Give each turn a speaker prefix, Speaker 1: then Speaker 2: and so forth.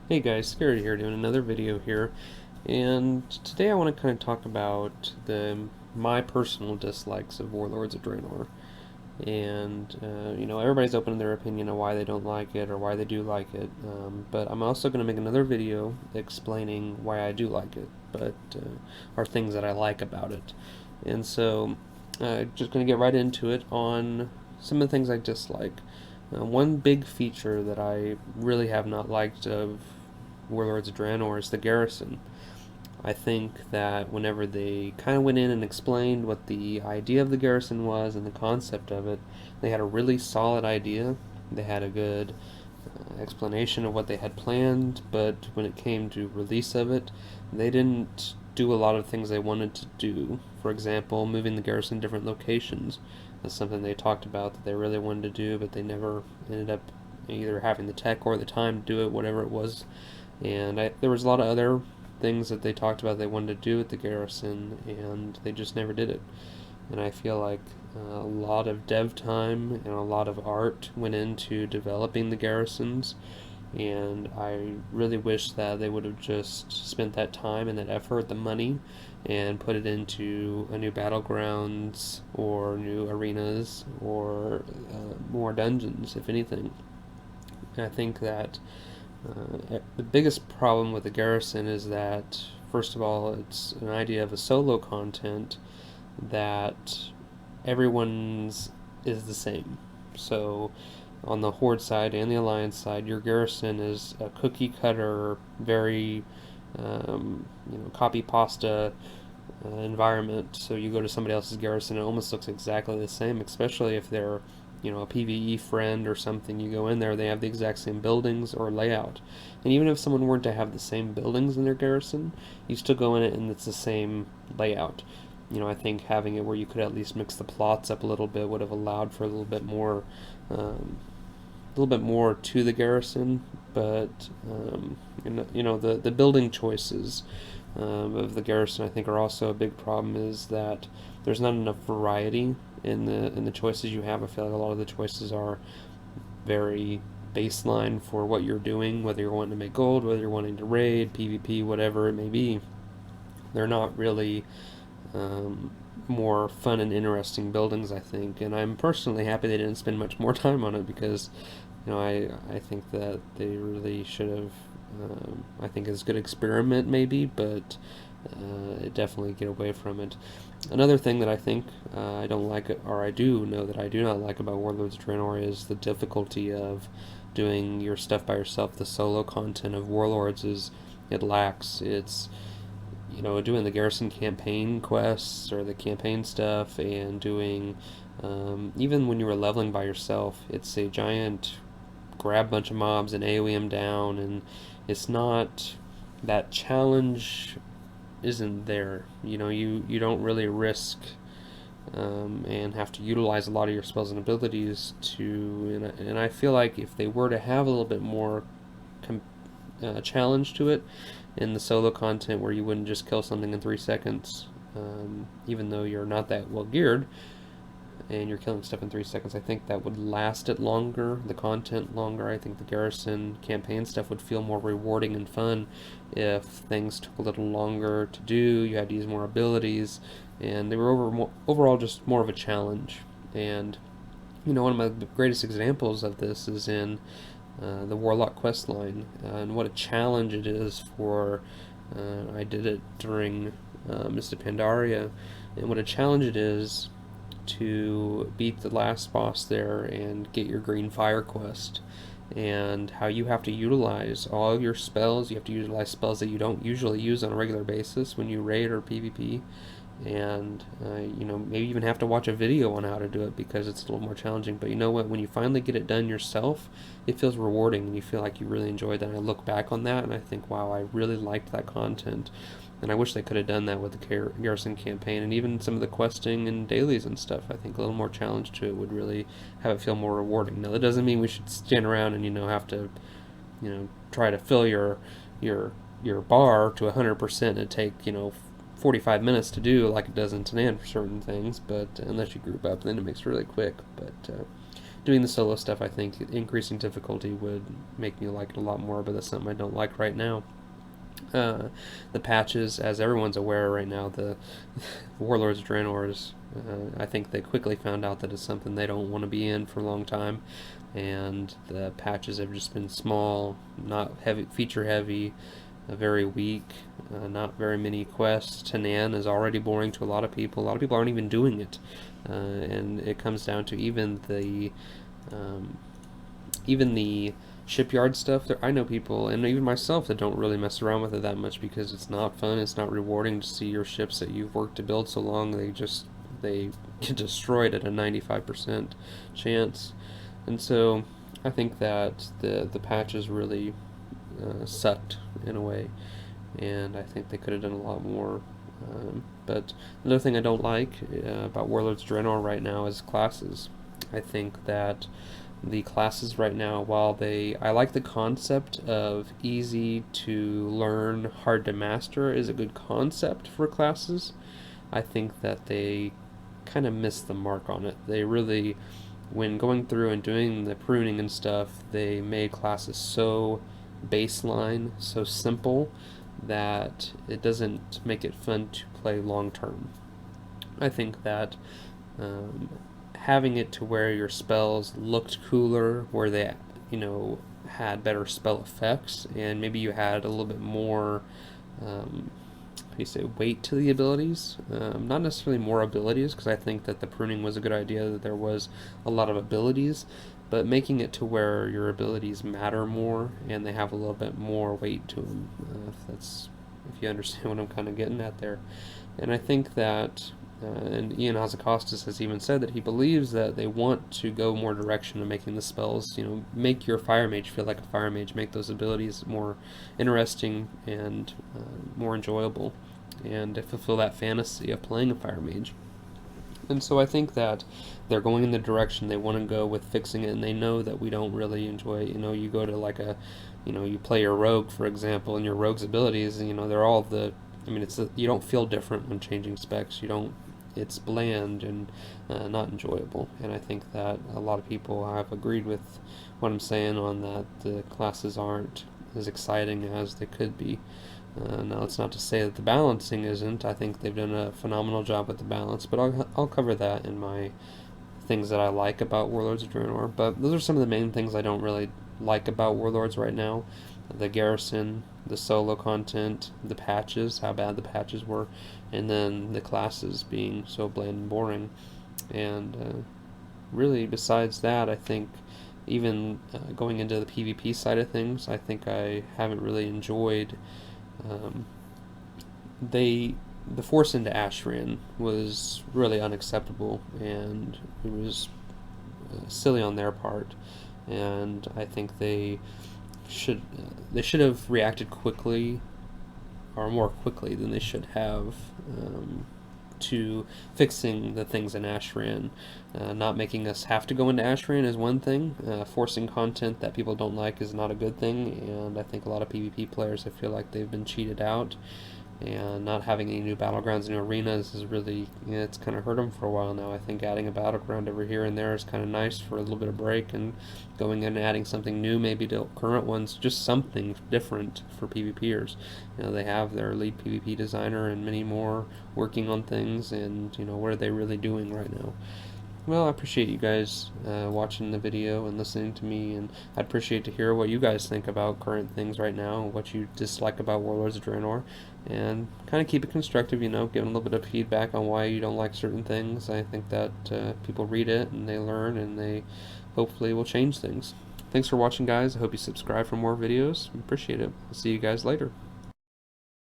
Speaker 1: Hey guys, Scary here doing another video here, and today I want to kind of talk about my personal dislikes of Warlords of Draenor. And everybody's open to their opinion of why they don't like it or why they do like it. But I'm also going to make another video explaining why I do like it, but are things that I like about it. And so, just going to get right into it on some of the things I dislike. One big feature that I really have not liked of Warlords of Draenor is the Garrison. I think that whenever they kind of went in and explained what the idea of the Garrison was and the concept of it, they had a really solid idea. They had a good explanation of what they had planned, but when it came to release of it, they didn't do a lot of things they wanted to do. For example, moving the Garrison to different locations. That's something they talked about that they really wanted to do, but they never ended up either having the tech or the time to do it, whatever it was. And there was a lot of other things that they talked about they wanted to do at the Garrison, and they just never did it. And I feel like a lot of dev time and a lot of art went into developing the Garrisons, and I really wish that they would have just spent that time and that effort, the money, and put it into a new battlegrounds or new arenas or more dungeons, if anything. And I think that the biggest problem with the Garrison is that, first of all, it's an idea of a solo content that everyone's is the same. So, on the Horde side and the Alliance side, your Garrison is a cookie cutter, very copy pasta environment. So you go to somebody else's Garrison, it almost looks exactly the same, especially if they're a PvE friend or something. You go in there, they have the exact same buildings or layout. And even if someone weren't to have the same buildings in their Garrison, you still go in it and it's the same layout. I think having it where you could at least mix the plots up a little bit would have allowed for a little bit more to the Garrison. But the building choices of the Garrison, I think, are also a big problem. Is that there's not enough variety in the choices you have. I feel like a lot of the choices are very baseline for what you're doing, whether you're wanting to make gold, whether you're wanting to raid, PvP, whatever it may be. They're not really more fun and interesting buildings, I think, and I'm personally happy they didn't spend much more time on it because, I think that they really should have. I think it's a good experiment, maybe, but definitely get away from it. Another thing that I think I don't like, or I do know that I do not like about Warlords of Draenor, is the difficulty of doing your stuff by yourself. The solo content of Warlords it lacks. It's doing the Garrison campaign quests or the campaign stuff and doing even when you were leveling by yourself, it's a giant grab a bunch of mobs and AoE them down, and it's not that challenge isn't there. You don't really risk and have to utilize a lot of your spells and abilities and I feel like if they were to have a little bit more challenge to it in the solo content where you wouldn't just kill something in 3 seconds, even though you're not that well geared and you're killing stuff in 3 seconds, I think that would last it longer, the content longer. I think the Garrison campaign stuff would feel more rewarding and fun if things took a little longer to do, you had to use more abilities, and they were overall just more of a challenge. And one of my greatest examples of this is in the Warlock quest line, and what a challenge it is for I did it during Mist of Pandaria, and what a challenge it is to beat the last boss there and get your green fire quest, and how you have to utilize all of your spells. You have to utilize spells that you don't usually use on a regular basis when you raid or PvP, and maybe even have to watch a video on how to do it because it's a little more challenging. But you know what, when you finally get it done yourself, it feels rewarding and you feel like you really enjoyed that. And I look back on that and I think, wow, I really liked that content, and I wish they could have done that with the Garrison campaign and even some of the questing and dailies and stuff. I think a little more challenge to it would really have it feel more rewarding. Now that doesn't mean we should stand around and have to try to fill your bar to 100% and take 45 minutes to do like it does in Tanan for certain things, but unless you group up, then it makes it really quick. But doing the solo stuff, I think increasing difficulty would make me like it a lot more, but that's something I don't like right now. The patches, as everyone's aware right now, the Warlords of Draenor is, I think they quickly found out that it's something they don't want to be in for a long time, and the patches have just been small, not heavy, feature heavy, very weak, not very many quests. Tanan is already boring to a lot of people. A lot of people aren't even doing it, and it comes down to even the shipyard stuff. I know people, and even myself, that don't really mess around with it that much because it's not fun. It's not rewarding to see your ships that you've worked to build so long. They get destroyed at a 95% chance, and so I think that the patches really sucked in a way, and I think they could have done a lot more. But another thing I don't like about Warlords of Draenor right now is classes. I think that the classes right now, while I like the concept of easy to learn, hard to master is a good concept for classes, I think that they kind of missed the mark on it. They really, when going through and doing the pruning and stuff, they made classes so baseline, so simple, that it doesn't make it fun to play long term. I think that having it to where your spells looked cooler, where they, had better spell effects, and maybe you had a little bit more, weight to the abilities. Not necessarily more abilities, because I think that the pruning was a good idea, that there was a lot of abilities, but making it to where your abilities matter more and they have a little bit more weight to them. If you understand what I'm kind of getting at there. And I think that, and Ian Hazacostas has even said that he believes that they want to go more direction of making the spells, make your fire mage feel like a fire mage, make those abilities more interesting and more enjoyable, and fulfill that fantasy of playing a fire mage. And so I think that they're going in the direction they want to go with fixing it, and they know that we don't really enjoy it. You go to you play your rogue, for example, and your rogue's abilities, they're all you don't feel different when changing specs. It's bland and not enjoyable. And I think that a lot of people have agreed with what I'm saying on that. The classes aren't as exciting as they could be. Now, it's not to say that the balancing isn't. I think they've done a phenomenal job with the balance, but I'll cover that in my things that I like about Warlords of Draenor. But those are some of the main things I don't really like about Warlords right now. The Garrison, the solo content, the patches, how bad the patches were, and then the classes being so bland and boring. And really, besides that, I think even going into the PvP side of things, I think I haven't really enjoyed. The force into Ashran was really unacceptable, and it was silly on their part. And I think they should have reacted quickly, or more quickly than they should have, to fixing the things in Ashran. Not making us have to go into Ashran is one thing. Forcing content that people don't like is not a good thing, and I think a lot of PvP players, I feel like they've been cheated out, and not having any new battlegrounds, new arenas is really, it's kind of hurt them for a while now. I think adding a battleground over here and there is kind of nice for a little bit of break, and going in and adding something new, maybe to current ones, just something different for PvPers. They have their lead PvP designer and many more working on things, and what are they really doing right now? Well, I appreciate you guys watching the video and listening to me, and I'd appreciate to hear what you guys think about current things right now, what you dislike about Warlords of Draenor, and kind of keep it constructive, giving a little bit of feedback on why you don't like certain things. I think that people read it and they learn, and they hopefully will change things. Thanks for watching, guys. I hope you subscribe for more videos. Appreciate it. I'll see you guys later.